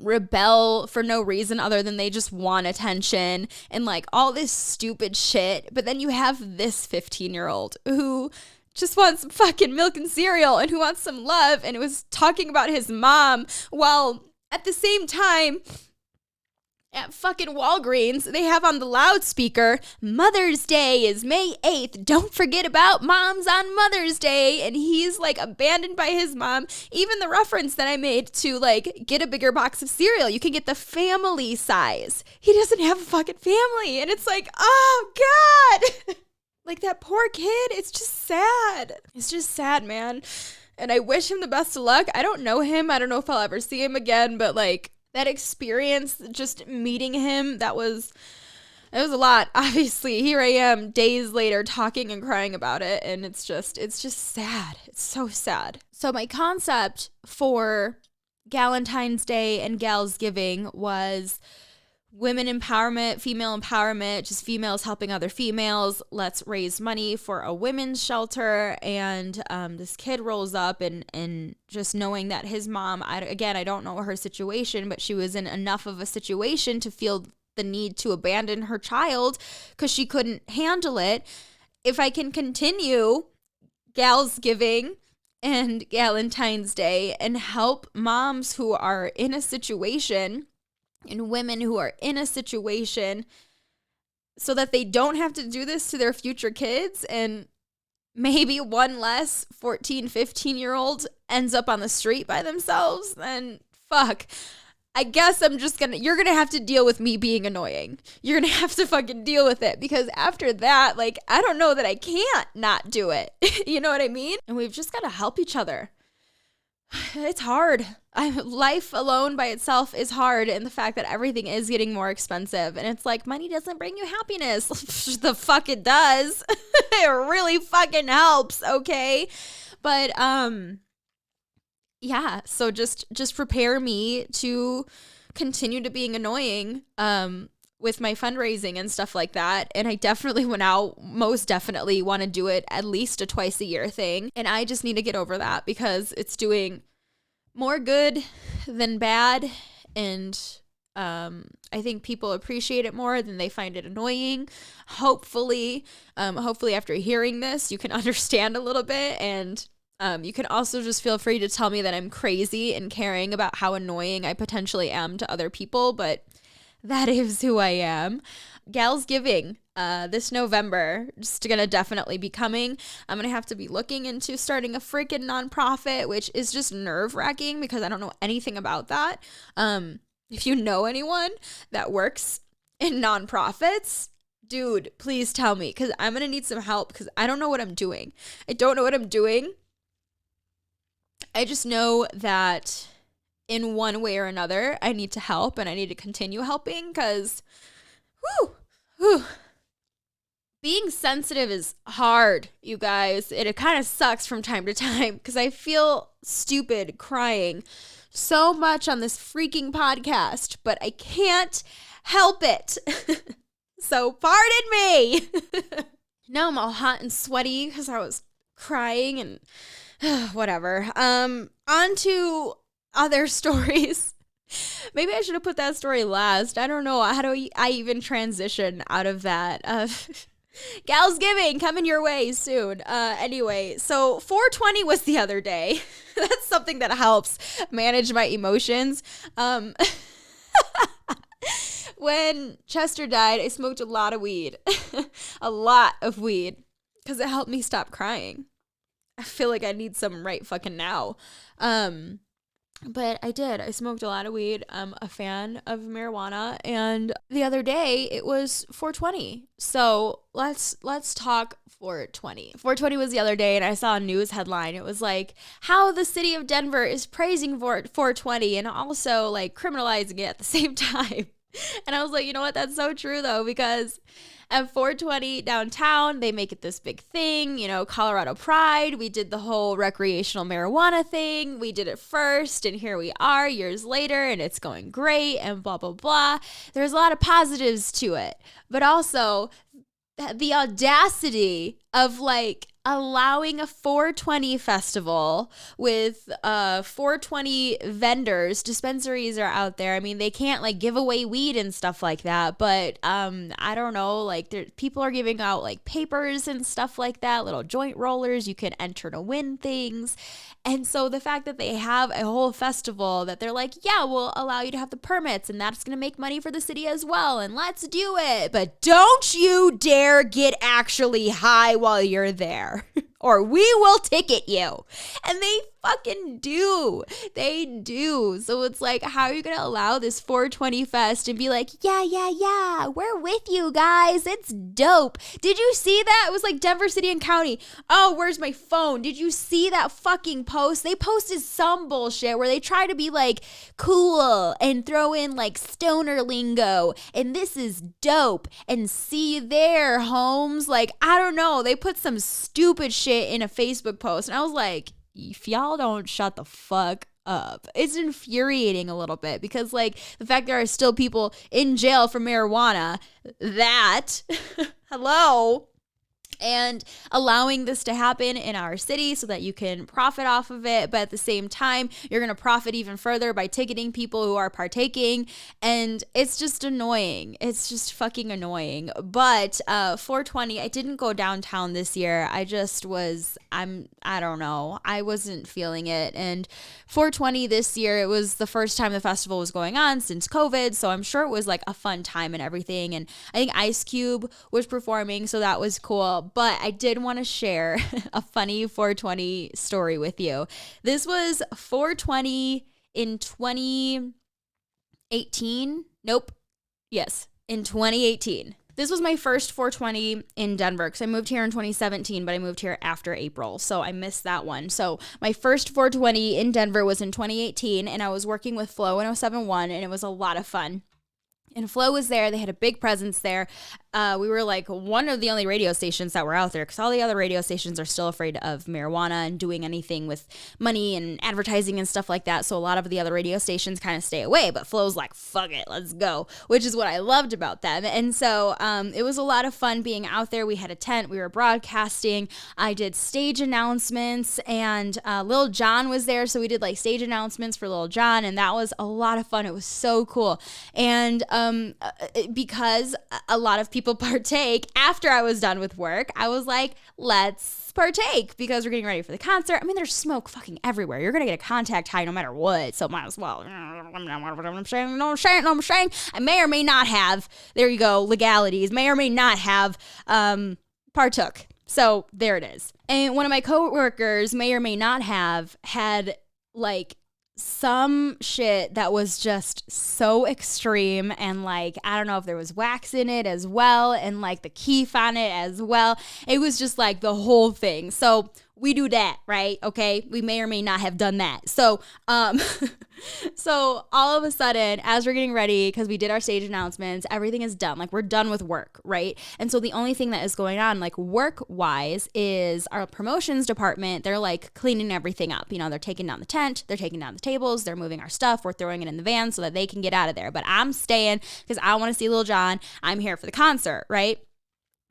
rebel for no reason other than they just want attention and like all this stupid shit. But then you have this 15-year-old who just wants some fucking milk and cereal and who wants some love and was talking about his mom while at the same time at fucking Walgreens, they have on the loudspeaker, Mother's Day is May 8th. Don't forget about moms on Mother's Day. And he's like abandoned by his mom. Even the reference that I made to like get a bigger box of cereal. You can get the family size. He doesn't have a fucking family. And it's like, oh God. Like that poor kid. It's just sad. It's just sad, man. And I wish him the best of luck. I don't know him. I don't know if I'll ever see him again, but like, that experience, just meeting him, it was a lot. Obviously, here I am days later talking and crying about it, and it's just sad. It's so sad. So my concept for Galentine's Day and Gals Giving was women empowerment, female empowerment, just females helping other females. Let's raise money for a women's shelter. And this kid rolls up and just knowing that his mom, I don't know her situation, but she was in enough of a situation to feel the need to abandon her child because she couldn't handle it. If I can continue Gals Giving and Galentine's Day and help moms who are in a situation and women who are in a situation so that they don't have to do this to their future kids and maybe one less 14, 15-year-old ends up on the street by themselves, then fuck. I guess you're gonna have to deal with me being annoying. You're gonna have to fucking deal with it, because after that, like, I don't know that I can't not do it. You know what I mean? And we've just gotta help each other. It's hard. Life alone by itself is hard, and the fact that everything is getting more expensive, and it's like, money doesn't bring you happiness. The fuck it does. It really fucking helps, okay? But yeah, so just prepare me to continue to being annoying with my fundraising and stuff like that. And I definitely most definitely want to do it at least a twice a year thing. And I just need to get over that, because it's doing more good than bad. And I think people appreciate it more than they find it annoying. Hopefully after hearing this, you can understand a little bit, and you can also just feel free to tell me that I'm crazy and caring about how annoying I potentially am to other people, but that is who I am. Gals Giving this November, just gonna definitely be coming. I'm gonna have to be looking into starting a freaking nonprofit, which is just nerve-wracking because I don't know anything about that. If you know anyone that works in nonprofits, dude, please tell me, because I'm gonna need some help, because I don't know what I'm doing. I don't know what I'm doing. I just know that in one way or another, I need to help, and I need to continue helping, because being sensitive is hard, you guys. It kind of sucks from time to time, because I feel stupid crying so much on this freaking podcast, but I can't help it. So pardon me. Now I'm all hot and sweaty because I was crying and whatever. On to other stories. Maybe I should have put that story last. I don't know. How do I even transition out of that? Gals Giving coming your way soon. Anyway, so 420 was the other day. That's something that helps manage my emotions. When Chester died, I smoked a lot of weed. A lot of weed. Because it helped me stop crying. I feel like I need some right fucking now. But I did. I smoked a lot of weed. I'm a fan of marijuana. And the other day, it was 420. So let's talk 420. 420 was the other day, and I saw a news headline. It was like, how the city of Denver is praising 420 and also like criminalizing it at the same time. And I was like, you know what? That's so true, though, because at 420 downtown, they make it this big thing, you know, Colorado Pride. We did the whole recreational marijuana thing. We did it first, and here we are years later, and it's going great, and blah, blah, blah. There's a lot of positives to it, but also the audacity of like allowing a 420 festival with 420 vendors. Dispensaries are out there. I mean, they can't like give away weed and stuff like that, but I don't know, like people are giving out like papers and stuff like that, little joint rollers. You can enter to win things. And so the fact that they have a whole festival that they're like, yeah, we'll allow you to have the permits, and that's going to make money for the city as well, and let's do it. But don't you dare get actually high while you're there, or we will ticket you. And they fucking do. They do. So it's like, how are you going to allow this 420 fest and be like, yeah, we're with you guys. It's dope. Did you see that? It was like Denver City and County. Oh, where's my phone? Did you see that fucking post? They posted some bullshit where they try to be like cool and throw in like stoner lingo and this is dope and see you there, Holmes. Like, I don't know. They put some stupid shit in a Facebook post, and I was like, if y'all don't shut the fuck up. It's infuriating a little bit, because like the fact there are still people in jail for marijuana, that hello, and allowing this to happen in our city so that you can profit off of it, but at the same time you're going to profit even further by ticketing people who are partaking, and it's just annoying. It's just fucking annoying. But 420, I didn't go downtown this year. I don't know, I wasn't feeling it. And 420 this year, it was the first time the festival was going on since COVID, so I'm sure it was like a fun time and everything. And I think Ice Cube was performing, so that was cool. But I did want to share a funny 420 story with you. This was 420 in 18. Nope. Yes, in 2018. This was my first 420 in Denver because I moved here in 2017, but I moved here after April, so I missed that one. So my first 420 in Denver was in 2018, and I was working with Flow 1071, and it was a lot of fun. And Flo was there. They had a big presence there. We were like one of the only radio stations that were out there because all the other radio stations are still afraid of marijuana and doing anything with money and advertising and stuff like that. So a lot of the other radio stations kind of stay away. But Flo's like, fuck it, let's go, which is what I loved about them. And so it was a lot of fun being out there. We had a tent. We were broadcasting. I did stage announcements, and Lil Jon was there. So we did like stage announcements for Lil Jon, and that was a lot of fun. It was so cool. And because a lot of people partake after I was done with work, I was like, let's partake because we're getting ready for the concert. I mean, there's smoke fucking everywhere. You're going to get a contact high no matter what, so might as well. I'm saying. I may or may not have, there you go, legalities, may or may not have partook. So there it is. And one of my coworkers may or may not have had like some shit that was just so extreme, and like I don't know if there was wax in it as well, and like the keef on it as well. It was just like the whole thing. So we do that, right? Okay, we may or may not have done that. So so all of a sudden, as we're getting ready, because we did our stage announcements, everything is done. Like we're done with work, right? And so the only thing that is going on, like work-wise, is our promotions department. They're like cleaning everything up. You know, they're taking down the tent, they're taking down the tables, they're moving our stuff, we're throwing it in the van so that they can get out of there. But I'm staying because I want to see Lil Jon. I'm here for the concert, right?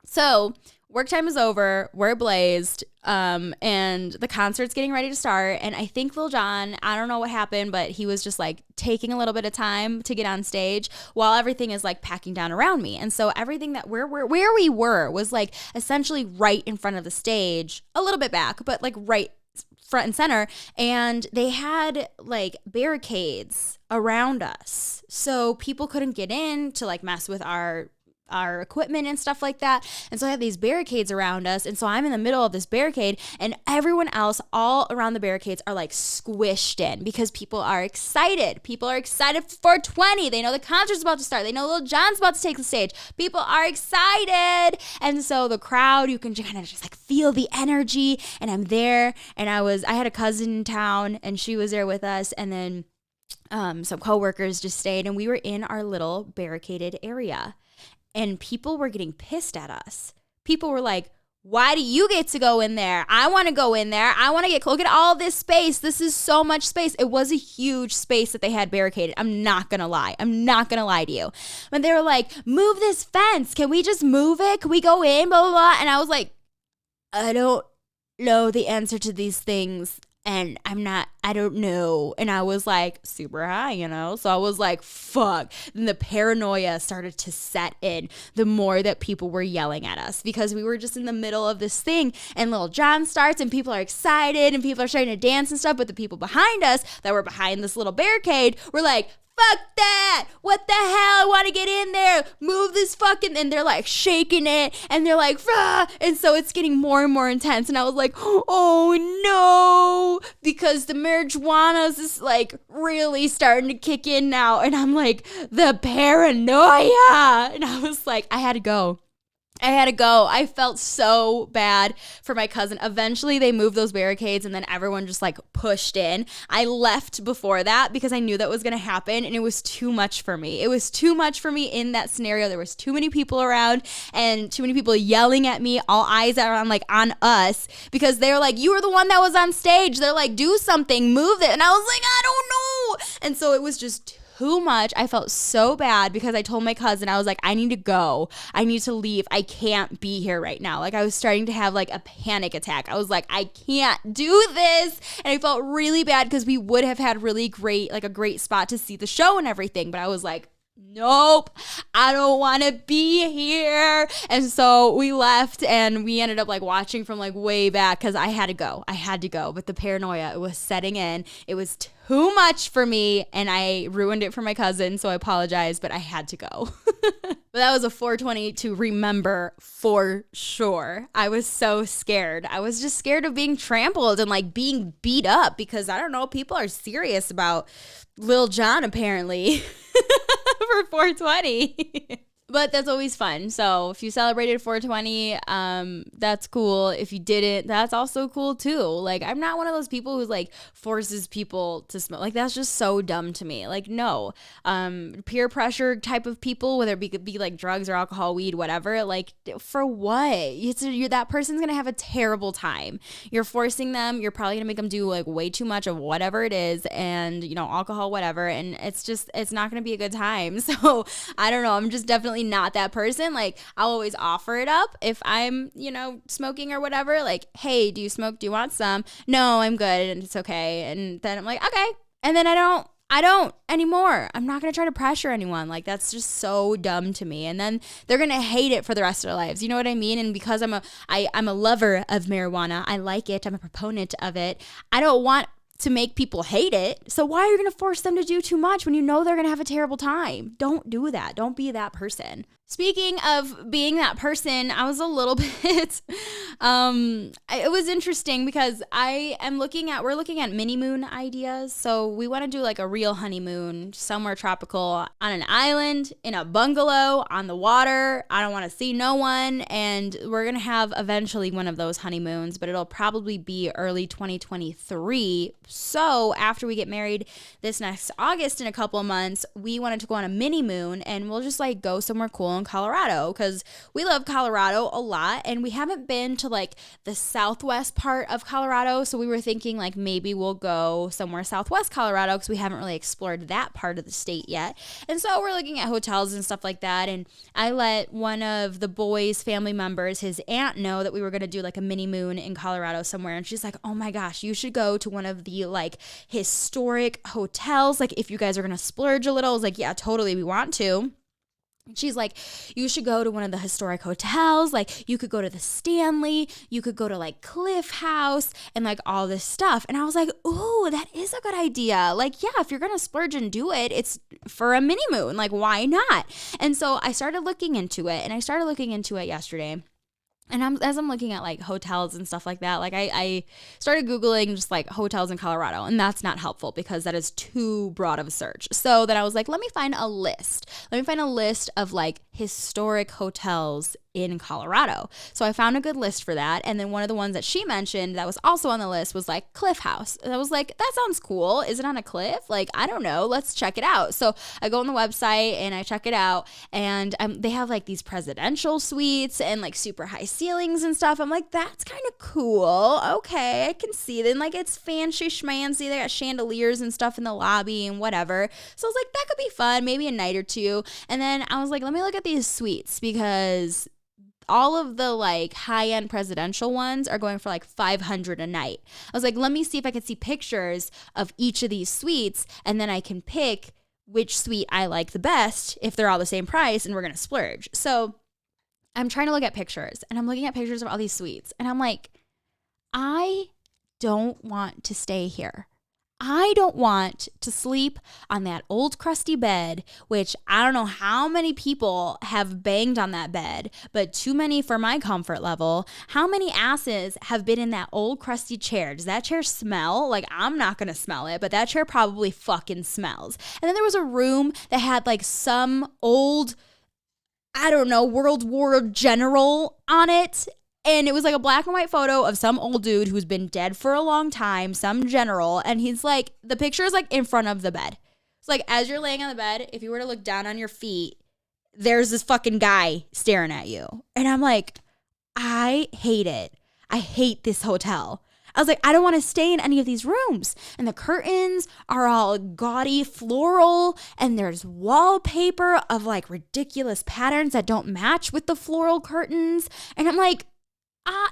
So work time is over, we're blazed, and the concert's getting ready to start, and I think Lil Jon, I don't know what happened, but he was just like taking a little bit of time to get on stage while everything is like packing down around me. And so everything that where we were was like essentially right in front of the stage, a little bit back, but like right front and center, and they had like barricades around us so people couldn't get in to like mess with our equipment and stuff like that. And so I have these barricades around us, and so I'm in the middle of this barricade, and everyone else all around the barricades are like squished in because people are excited. People are excited for 20. They know the concert's about to start. They know Lil Jon's about to take the stage. People are excited. And so the crowd, you can kind of just like feel the energy, and I'm there, and I had a cousin in town, and she was there with us, and then some coworkers just stayed, and we were in our little barricaded area. And people were getting pissed at us. People were like, why do you get to go in there? I want to go in there. I want to look at all this space. This is so much space. It was a huge space that they had barricaded. I'm not going to lie. I'm not going to lie to you. But they were like, move this fence. Can we just move it? Can we go in? Blah, blah, blah. And I was like, I don't know the answer to these things. And I don't know. And I was like super high, you know? So I was like, fuck. And the paranoia started to set in the more that people were yelling at us because we were just in the middle of this thing, and Lil Jon starts and people are excited and people are starting to dance and stuff. But the people behind us that were behind this little barricade were like, fuck that. What the hell? I want to get in there. Move this fucking. And they're like shaking it, and they're like, rah! And so it's getting more and more intense. And I was like, oh no, because the marijuana is like really starting to kick in now. And I'm like, the paranoia. And I was like, I had to go. I felt so bad for my cousin. Eventually they moved those barricades, and then everyone just like pushed in. I left before that because I knew that was going to happen, and it was too much for me. It was too much for me in that scenario. There was too many people around and too many people yelling at me. All eyes are on us because they're like, you were the one that was on stage. They're like, do something, move it. And I was like, I don't know. And so it was just too much. I felt so bad because I told my cousin, I was like, I need to go. I need to leave. I can't be here right now. Like I was starting to have like a panic attack. I was like, I can't do this. And I felt really bad because we would have had really great, like a great spot to see the show and everything. But I was like, nope, I don't want to be here. And so we left, and we ended up like watching from like way back because I had to go. But the paranoia, it was setting in. It was too much for me, and I ruined it for my cousin. So I apologize, but I had to go. But that was a 420 to remember for sure. I was so scared. I was just scared of being trampled and like being beat up because I don't know, people are serious about Lil Jon apparently for 420. But that's always fun. So if you celebrated 420, that's cool. If you didn't, that's also cool too. Like, I'm not one of those people who like forces people to smoke. Like, that's just so dumb to me. Like, no. Peer pressure type of people, whether it be like drugs or alcohol, weed, whatever. Like, for what? That person's gonna have a terrible time. You're forcing them. You're probably gonna make them do like way too much of whatever it is, and alcohol, whatever. And it's not gonna be a good time. So I don't know. I'm just definitely not that person. Like, I'll always offer it up if I'm, smoking or whatever. Like, hey, do you smoke? Do you want some? No, I'm good and it's okay. And then I'm like, okay. And then I don't anymore. I'm not going to try to pressure anyone. Like, that's just so dumb to me. And then they're going to hate it for the rest of their lives. You know what I mean? And because I'm a lover of marijuana, I like it. I'm a proponent of it. I don't want to make people hate it. So why are you going to force them to do too much when you know they're going to have a terrible time? Don't do that. Don't be that person. Speaking of being that person, I was a little bit, it was interesting because we're looking at mini moon ideas. So we want to do like a real honeymoon somewhere tropical on an island, in a bungalow, on the water. I don't want to see no one. And we're going to have eventually one of those honeymoons, but it'll probably be early 2023. So after we get married this next August in a couple of months, we wanted to go on a mini moon and we'll just like go somewhere cool in Colorado because we love Colorado a lot and we haven't been to like the southwest part of Colorado. So we were thinking like maybe we'll go somewhere southwest Colorado because we haven't really explored that part of the state yet. And so we're looking at hotels and stuff like that. And I let one of the boys' family members, his aunt, know that we were going to do like a mini moon in Colorado somewhere. And she's like, oh my gosh, you should go to one of the like historic hotels. Like if you guys are going to splurge a little. I was like, yeah, totally. We want to. She's like, you should go to one of the historic hotels. Like, you could go to the Stanley. You could go to, like, Cliff House and, like, all this stuff. And I was like, ooh, that is a good idea. Like, yeah, if you're going to splurge and do it, it's for a mini moon. Like, why not? And so I started looking into it. And I started looking into it yesterday. And as I'm looking at like hotels and stuff like that, like I started Googling just like hotels in Colorado, and that's not helpful because that is too broad of a search. So then I was like, let me find a list. Let me find a list of like historic hotels in Colorado. So I found a good list for that. And then one of the ones that she mentioned that was also on the list was like Cliff House. And I was like, that sounds cool. Is it on a cliff? Like, I don't know. Let's check it out. So I go on the website and I check it out, and they have like these presidential suites and like super high ceilings and stuff. I'm like, that's kind of cool. Okay, I can see then like it's fancy schmancy. They got chandeliers and stuff in the lobby and whatever. So I was like, that could be fun, maybe a night or two. And then I was like, let me look at these suites because all of the like high-end presidential ones are going for like $500 a night. I was like, let me see if I can see pictures of each of these suites, and then I can pick which suite I like the best if they're all the same price and we're going to splurge. So I'm trying to look at pictures, and I'm looking at pictures of all these suites, and I'm like, I don't want to stay here. I don't want to sleep on that old crusty bed, which I don't know how many people have banged on that bed, but too many for my comfort level. How many asses have been in that old crusty chair? Does that chair smell? Like, I'm not going to smell it, but that chair probably fucking smells. And then there was a room that had like some old, I don't know, World War general on it. And it was like a black and white photo of some old dude who's been dead for a long time, some general. And he's like, the picture is like in front of the bed. It's like as you're laying on the bed, if you were to look down on your feet, there's this fucking guy staring at you. And I'm like, I hate it. I hate this hotel. I was like, I don't want to stay in any of these rooms. And the curtains are all gaudy floral, and there's wallpaper of like ridiculous patterns that don't match with the floral curtains. And I'm like,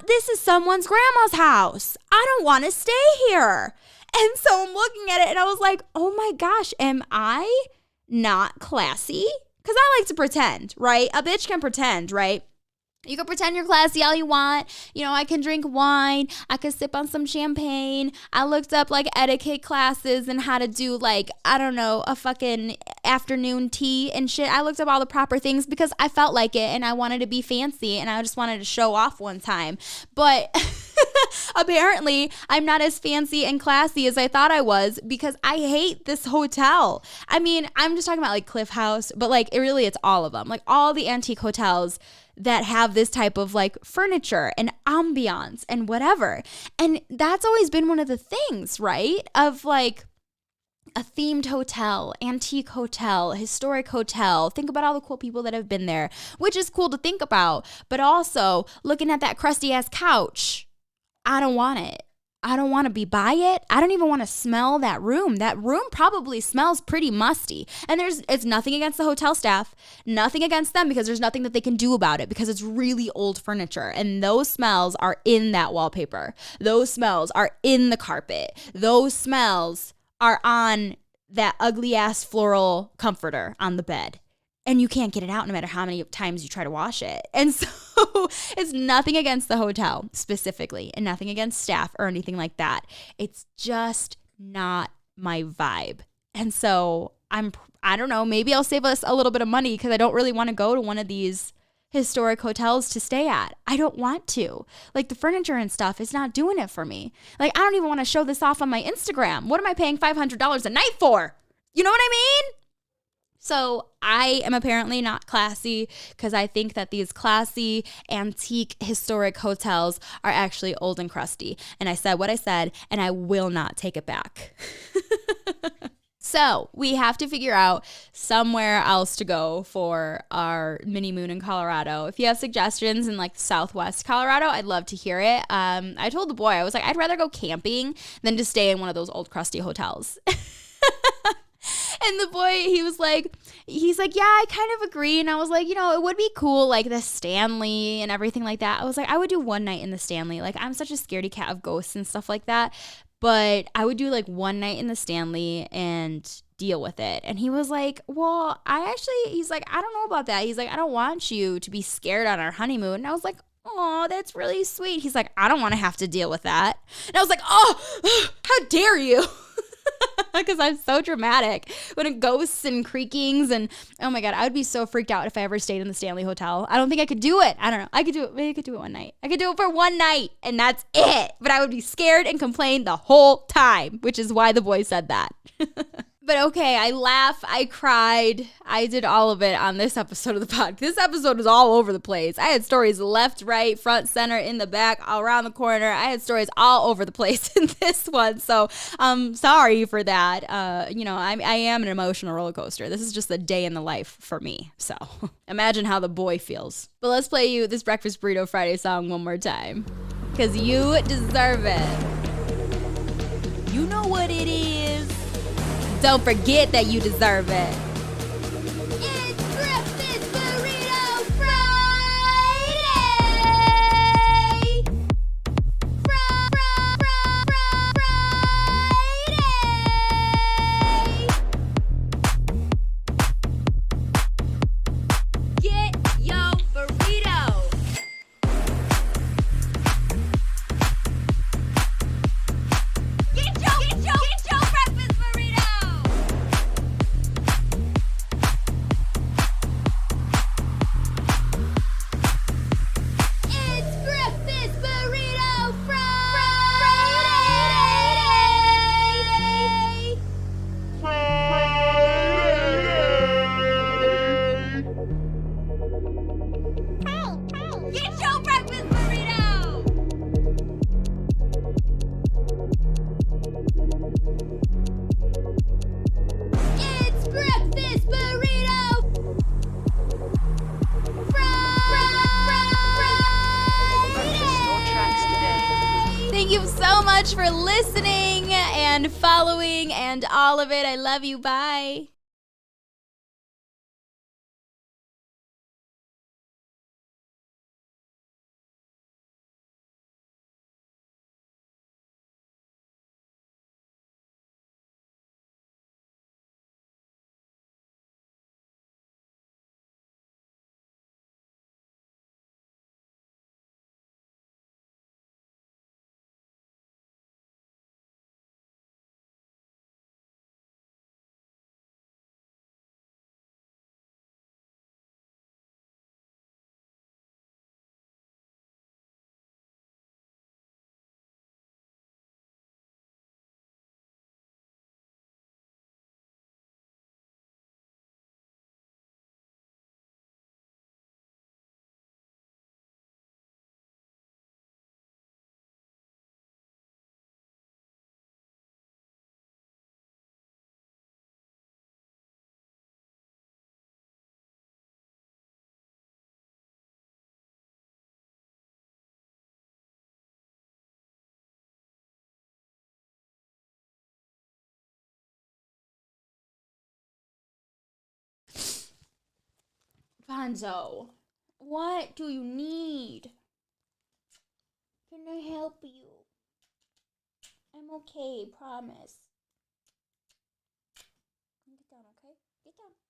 this is someone's grandma's house. I don't want to stay here. And so I'm looking at it and I was like, oh my gosh, am I not classy? Because I like to pretend, right? A bitch can pretend, right? You can pretend you're classy all you want. I can drink wine. I can sip on some champagne. I looked up like etiquette classes and how to do like, I don't know, a fucking afternoon tea and shit. I looked up all the proper things because I felt like it and I wanted to be fancy and I just wanted to show off one time. But apparently I'm not as fancy and classy as I thought I was because I hate this hotel. I mean, I'm just talking about like Cliff House, but like it's all of them. Like all the antique hotels that have this type of like furniture and ambiance and whatever. And that's always been one of the things, right? Of like a themed hotel, antique hotel, historic hotel. Think about all the cool people that have been there, which is cool to think about. But also looking at that crusty ass couch, I don't want it. I don't want to be by it. I don't even want to smell that room. That room probably smells pretty musty. And it's nothing against the hotel staff, nothing against them because there's nothing that they can do about it because it's really old furniture. And those smells are in that wallpaper. Those smells are in the carpet. Those smells are on that ugly ass floral comforter on the bed. And you can't get it out no matter how many times you try to wash it. And so it's nothing against the hotel specifically and nothing against staff or anything like that. It's just not my vibe. And so I don't know, maybe I'll save us a little bit of money because I don't really want to go to one of these historic hotels to stay at. I don't want to. Like the furniture and stuff is not doing it for me. Like I don't even want to show this off on my Instagram. What am I paying $500 a night for? You know what I mean? So I am apparently not classy because I think that these classy, antique, historic hotels are actually old and crusty. And I said what I said, and I will not take it back. So we have to figure out somewhere else to go for our mini moon in Colorado. If you have suggestions in like Southwest Colorado, I'd love to hear it. I told the boy, I was like, I'd rather go camping than to stay in one of those old crusty hotels. And the boy, he's like, yeah, I kind of agree. And I was like, it would be cool, like the Stanley and everything like that. I was like, I would do one night in the Stanley. Like, I'm such a scaredy cat of ghosts and stuff like that. But I would do like one night in the Stanley and deal with it. And he was like, well, he's like, I don't know about that. He's like, I don't want you to be scared on our honeymoon. And I was like, oh, that's really sweet. He's like, I don't want to have to deal with that. And I was like, oh, how dare you? Because I'm so dramatic when it ghosts and creakings and oh my God, I would be so freaked out if I ever stayed in the Stanley Hotel. I don't think I could do it. I don't know. I could do it. Maybe I could do it one night. I could do it for one night and that's it. But I would be scared and complain the whole time, which is why the boy said that. But okay, I laughed, I cried, I did all of it on this episode of the podcast. This episode was all over the place. I had stories left, right, front, center, in the back, all around the corner. I had stories all over the place in this one. So I'm sorry for that. I am an emotional roller coaster. This is just a day in the life for me. So imagine how the boy feels. But let's play you this Breakfast Burrito Friday song one more time. Because you deserve it. You know what it is. Don't forget that you deserve it. It's Breakfast Burrito Friday! Friday! Get your burrito! Get your breakfast burrito! It's Breakfast Burrito Friday! Get your breakfast burrito! It's Breakfast Burrito Friday! Thank you so much for listening and following and all of it. I love you. Bye. Alfonso, what do you need? Can I help you? I'm okay, promise. Get down, okay? Get down.